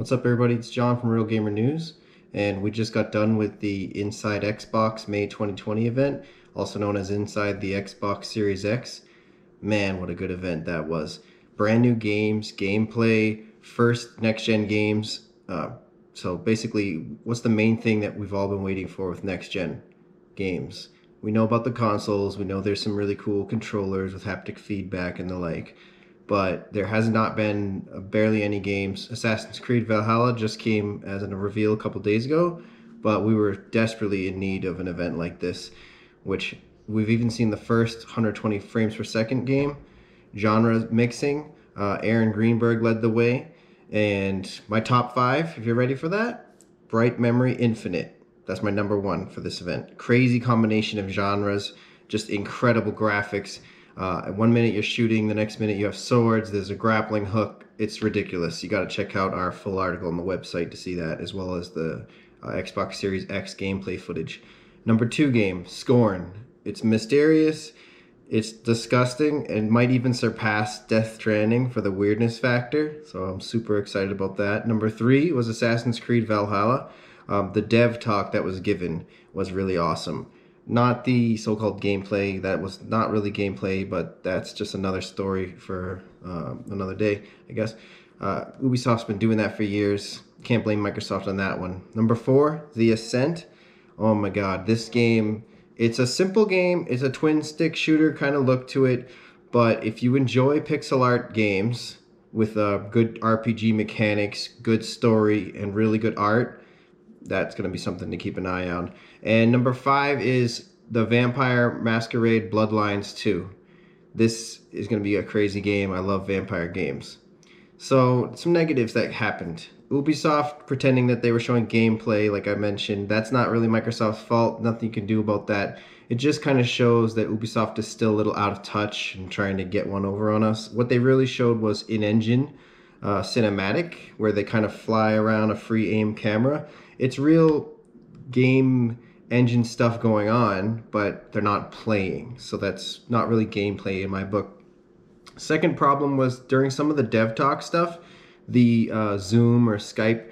What's up, everybody? It's John from RealGamerNewz, and we just got done with the Inside Xbox May 2020 event, also known as Inside the Xbox Series X. Man, what a good event that was. Brand new games, gameplay, first next-gen games. So basically, what's the main thing that we've all been waiting for with next-gen games? We know about the consoles, we know there's some really cool controllers with haptic feedback and the like, but there has not been barely any games. Assassin's Creed Valhalla just came as a reveal a couple days ago, but we were desperately in need of an event like this, which we've even seen the first 120 frames per second game. Genre mixing, Aaron Greenberg led the way, and my top 5, if you're ready for that, Bright Memory Infinite. That's my number 1 for this event. Crazy combination of genres, just incredible graphics. 1 minute you're shooting, the next minute you have swords, there's a grappling hook. It's ridiculous. You got to check out our full article on the website to see that, as well as the Xbox Series X gameplay footage. Number 2 game, Scorn. It's mysterious, it's disgusting, and might even surpass Death Stranding for the weirdness factor, so I'm super excited about that. Number 3 was Assassin's Creed Valhalla. The dev talk that was given was really awesome. Not the so-called gameplay, that was not really gameplay, but that's just another story for another day, I guess. Ubisoft's been doing that for years. Can't blame Microsoft on that one. Number 4, The Ascent. Oh my god, this game, it's a simple game. It's a twin-stick shooter kind of look to it, but if you enjoy pixel art games with good RPG mechanics, good story, and really good art, that's going to be something to keep an eye on. And number 5 is the Vampire Masquerade Bloodlines 2. This is going to be a crazy game. I love vampire games. So, some negatives that happened. Ubisoft pretending that they were showing gameplay, like I mentioned. That's not really Microsoft's fault. Nothing you can do about that. It just kind of shows that Ubisoft is still a little out of touch and trying to get one over on us. What they really showed was in-engine cinematic, where they kind of fly around a free aim camera. It's real game engine stuff going on, but they're not playing, so that's not really gameplay in my book. Second problem was during some of the dev talk stuff, the Zoom or Skype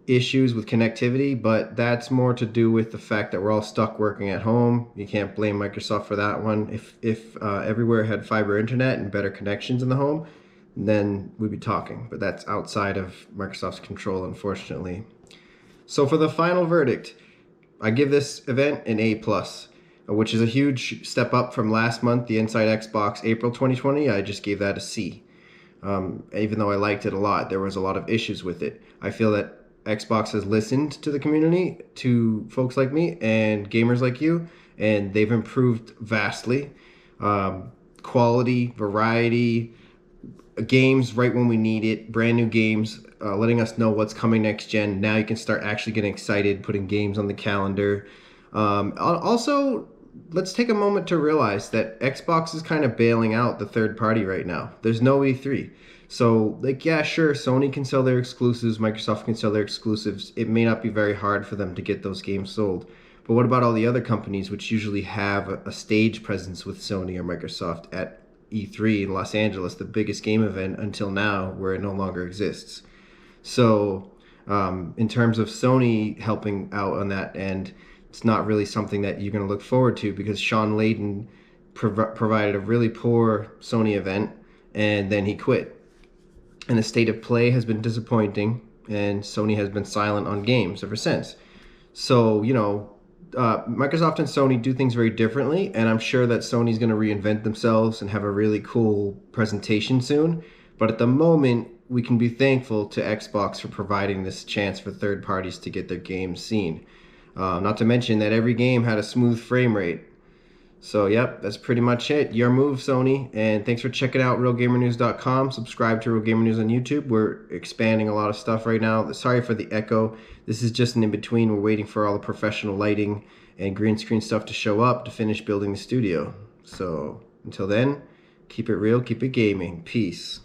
issues with connectivity, but that's more to do with the fact that we're all stuck working at home. You can't blame Microsoft for that one. If everywhere had fiber internet and better connections in the home, then we'd be talking, but that's outside of Microsoft's control, unfortunately. So for the final verdict, I give this event an A+, which is a huge step up from last month, the Inside Xbox April 2020. I just gave that a C. Even though I liked it a lot, there was a lot of issues with it. I feel that Xbox has listened to the community, to folks like me and gamers like you, and they've improved vastly. Quality, variety, games right when we need it, brand new games, letting us know what's coming next gen. Now you can start actually getting excited, putting games on the calendar. Also, let's take a moment to realize that Xbox is kind of bailing out the third party right now. There's no E3. So, like, yeah, sure, Sony can sell their exclusives, Microsoft can sell their exclusives. It may not be very hard for them to get those games sold. But what about all the other companies which usually have a stage presence with Sony or Microsoft at E3 in Los Angeles, the biggest game event until now, where it no longer exists? So in terms of Sony helping out on that end, it's not really something that you're going to look forward to, because Sean Layden provided a really poor Sony event and then he quit. And the state of play has been disappointing, and Sony has been silent on games ever since. So, you know, Microsoft and Sony do things very differently, and I'm sure that Sony's going to reinvent themselves and have a really cool presentation soon. But at the moment, we can be thankful to Xbox for providing this chance for third parties to get their games seen. Not to mention that every game had a smooth frame rate. So, yep, that's pretty much it. Your move, Sony. And thanks for checking out RealGamerNewz.com. Subscribe to RealGamerNewz on YouTube. We're expanding a lot of stuff right now. Sorry for the echo. This is just an in-between. We're waiting for all the professional lighting and green screen stuff to show up to finish building the studio. So, until then, keep it real, keep it gaming. Peace.